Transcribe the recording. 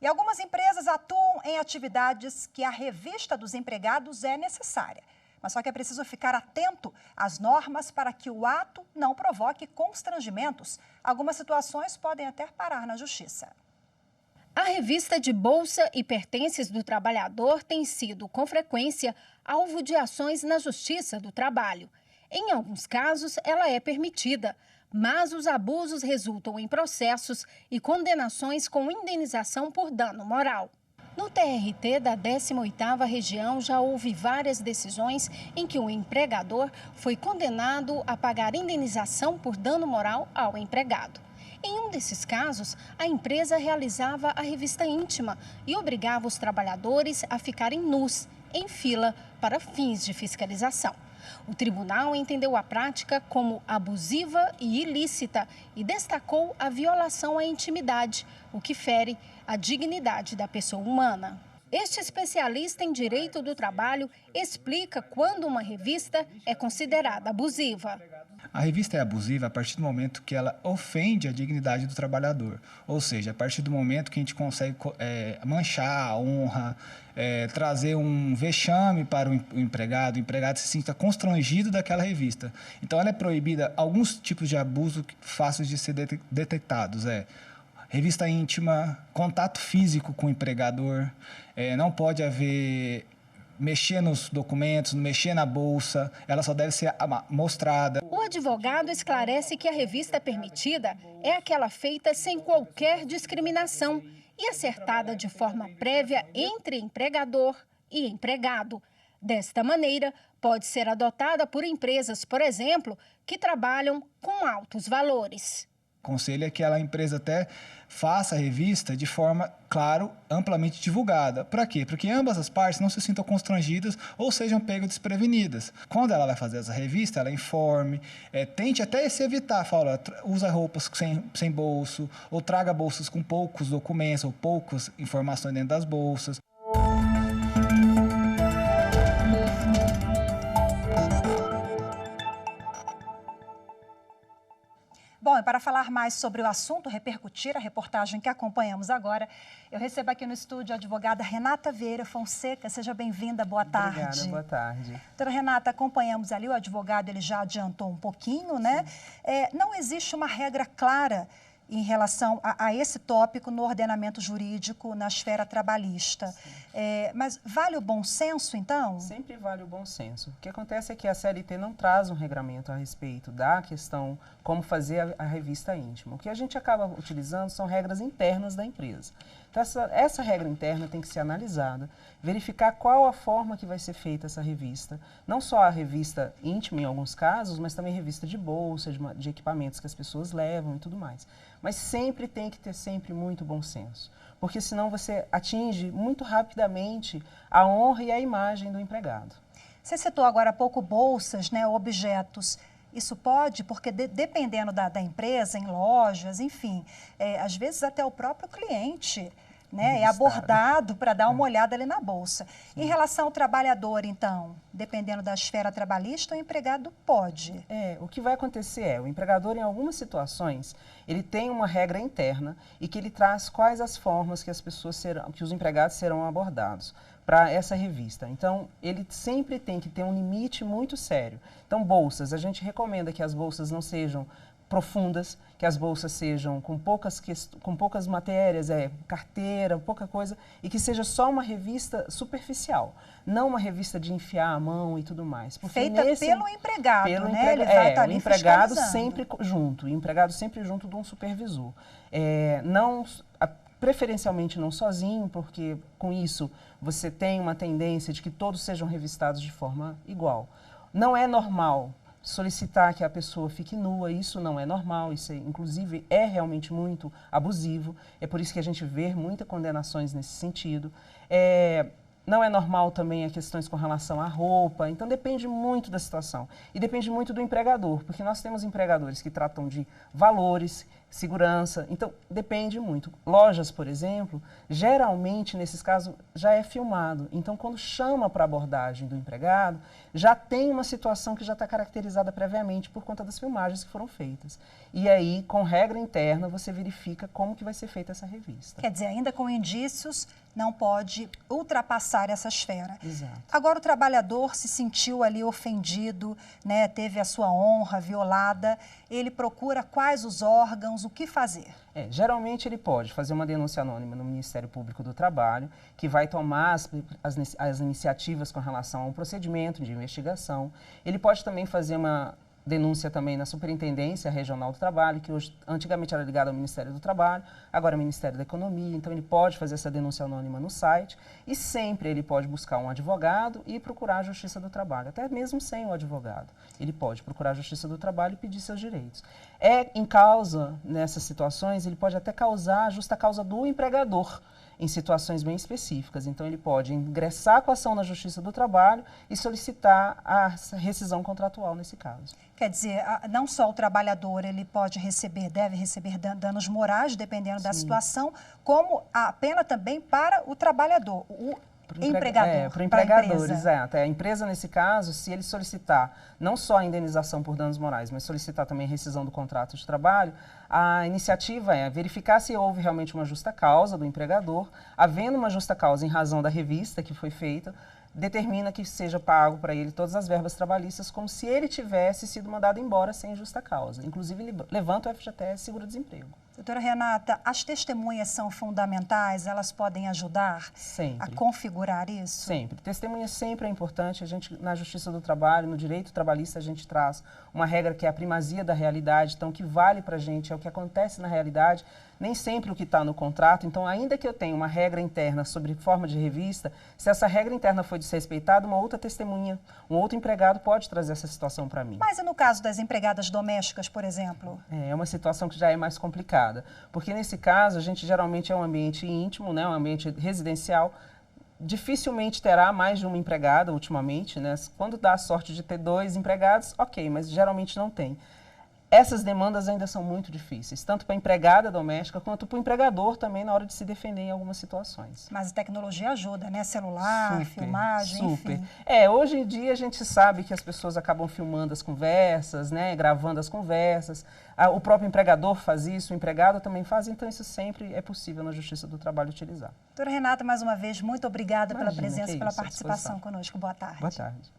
E algumas empresas atuam em atividades que a revista dos empregados é necessária. Mas só que é preciso ficar atento às normas para que o ato não provoque constrangimentos. Algumas situações podem até parar na justiça. A revista de bolsa e pertences do trabalhador tem sido, com frequência, alvo de ações na Justiça do Trabalho. Em alguns casos, ela é permitida, mas os abusos resultam em processos e condenações com indenização por dano moral. No TRT da 18ª Região, já houve várias decisões em que o empregador foi condenado a pagar indenização por dano moral ao empregado. Em um desses casos, a empresa realizava a revista íntima e obrigava os trabalhadores a ficarem nus, em fila, para fins de fiscalização. O tribunal entendeu a prática como abusiva e ilícita e destacou a violação à intimidade, o que fere a dignidade da pessoa humana. Este especialista em direito do trabalho explica quando uma revista é considerada abusiva. A revista é abusiva a partir do momento que ela ofende a dignidade do trabalhador. Ou seja, a partir do momento que a gente consegue manchar a honra, trazer um vexame para o empregado se sinta constrangido daquela revista. Então, ela é proibida alguns tipos de abuso fáceis de ser detectados. Revista íntima, contato físico com o empregador, não pode haver mexer nos documentos, mexer na bolsa, ela só deve ser mostrada. O advogado esclarece que a revista permitida é aquela feita sem qualquer discriminação e acertada de forma prévia entre empregador e empregado. Desta maneira, pode ser adotada por empresas, por exemplo, que trabalham com altos valores. O conselho é que a empresa até faça a revista de forma, claro, amplamente divulgada. Para quê? Para que ambas as partes não se sintam constrangidas ou sejam pegas desprevenidas. Quando ela vai fazer essa revista, ela informe, tente até se evitar, fala, usa roupas sem bolso, ou traga bolsas com poucos documentos ou poucas informações dentro das bolsas. Bom, e para falar mais sobre o assunto, repercutir a reportagem que acompanhamos agora, eu recebo aqui no estúdio a advogada Renata Vieira Fonseca. Seja bem-vinda, boa tarde. Obrigada, boa tarde. Doutora Renata, acompanhamos ali, o advogado ele já adiantou um pouquinho, né? Não existe uma regra clara em relação a esse tópico no ordenamento jurídico, na esfera trabalhista. Mas vale o bom senso, então? Sempre vale o bom senso. O que acontece é que a CLT não traz um regramento a respeito da questão como fazer a revista íntima. O que a gente acaba utilizando são regras internas da empresa. Então, essa regra interna tem que ser analisada, verificar qual a forma que vai ser feita essa revista. Não só a revista íntima, em alguns casos, mas também revista de bolsa, de equipamentos que as pessoas levam e tudo mais. Mas sempre tem que ter muito bom senso, porque senão você atinge muito rapidamente a honra e a imagem do empregado. Você citou agora há pouco bolsas, né, objetos. Isso pode, porque dependendo da empresa, em lojas, enfim, às vezes até o próprio cliente, né, é abordado para dar uma olhada ali na bolsa. Sim. Em relação ao trabalhador, então, dependendo da esfera trabalhista, o empregado pode. O que vai acontecer o empregador, em algumas situações, ele tem uma regra interna e que ele traz quais as formas que que os empregados serão abordados para essa revista. Então, ele sempre tem que ter um limite muito sério. Então, bolsas, a gente recomenda que as bolsas não sejam profundas, que as bolsas sejam com poucas matérias, carteira, pouca coisa, e que seja só uma revista superficial, não uma revista de enfiar a mão e tudo mais. Feita pelo empregado, né? Ele vai estar ali o empregado sempre junto, o empregado sempre junto de um supervisor. Preferencialmente não sozinho, porque com isso você tem uma tendência de que todos sejam revistados de forma igual. Não é normal solicitar que a pessoa fique nua, isso não é normal, isso inclusive é realmente muito abusivo, é por isso que a gente vê muitas condenações nesse sentido. Não é normal também as questões com relação à roupa, então depende muito da situação. E depende muito do empregador, porque nós temos empregadores que tratam de valores, segurança, então depende muito. Lojas, por exemplo, geralmente nesses casos já é filmado, então quando chama para a abordagem do empregado, já tem uma situação que já está caracterizada previamente por conta das filmagens que foram feitas. E aí, com regra interna, você verifica como que vai ser feita essa revista. Quer dizer, ainda com indícios, não pode ultrapassar essa esfera. Exato. Agora, o trabalhador se sentiu ali ofendido, né, teve a sua honra violada, ele procura quais os órgãos, o que fazer? Geralmente ele pode fazer uma denúncia anônima no Ministério Público do Trabalho, que vai tomar as iniciativas com relação a um procedimento de investigação. Ele pode também fazer uma denúncia também na Superintendência Regional do Trabalho, que hoje, antigamente era ligada ao Ministério do Trabalho, agora é o Ministério da Economia, então ele pode fazer essa denúncia anônima no site e sempre ele pode buscar um advogado e procurar a Justiça do Trabalho, até mesmo sem o advogado. Ele pode procurar a Justiça do Trabalho e pedir seus direitos. Em causa, nessas situações, ele pode até causar a justa causa do empregador, em situações bem específicas. Então, ele pode ingressar com a ação na Justiça do Trabalho e solicitar a rescisão contratual nesse caso. Quer dizer, não só o trabalhador ele pode receber, deve receber danos morais, dependendo da situação, como a pena também para o trabalhador, o empregador. Para o empregador, exato. A empresa, nesse caso, se ele solicitar não só a indenização por danos morais, mas solicitar também a rescisão do contrato de trabalho, a iniciativa é verificar se houve realmente uma justa causa do empregador. Havendo uma justa causa em razão da revista que foi feita, determina que seja pago para ele todas as verbas trabalhistas como se ele tivesse sido mandado embora sem justa causa. Inclusive, levanta o FGTS seguro-desemprego. Doutora Renata, as testemunhas são fundamentais? Elas podem ajudar a configurar isso? Sempre. Testemunha sempre é importante. A gente, na Justiça do Trabalho, no direito trabalhista, a gente traz uma regra que é a primazia da realidade. Então, o que vale para a gente é o que acontece na realidade, nem sempre o que está no contrato. Então, ainda que eu tenha uma regra interna sobre forma de revista, se essa regra interna foi desrespeitada, uma outra testemunha, um outro empregado pode trazer essa situação para mim. Mas e no caso das empregadas domésticas, por exemplo? É uma situação que já é mais complicada. Porque nesse caso, a gente geralmente é um ambiente íntimo, né, um ambiente residencial, dificilmente terá mais de uma empregada ultimamente, né? Quando dá a sorte de ter 2 empregados, ok, mas geralmente não tem. Essas demandas ainda são muito difíceis, tanto para a empregada doméstica quanto para o empregador também na hora de se defender em algumas situações. Mas a tecnologia ajuda, né? Celular, filmagem, enfim. Hoje em dia a gente sabe que as pessoas acabam filmando as conversas, né? Gravando as conversas. O próprio empregador faz isso, o empregado também faz, então isso sempre é possível na Justiça do Trabalho utilizar. Doutora Renata, mais uma vez, muito obrigada pela presença e pela participação conosco. Boa tarde. Boa tarde.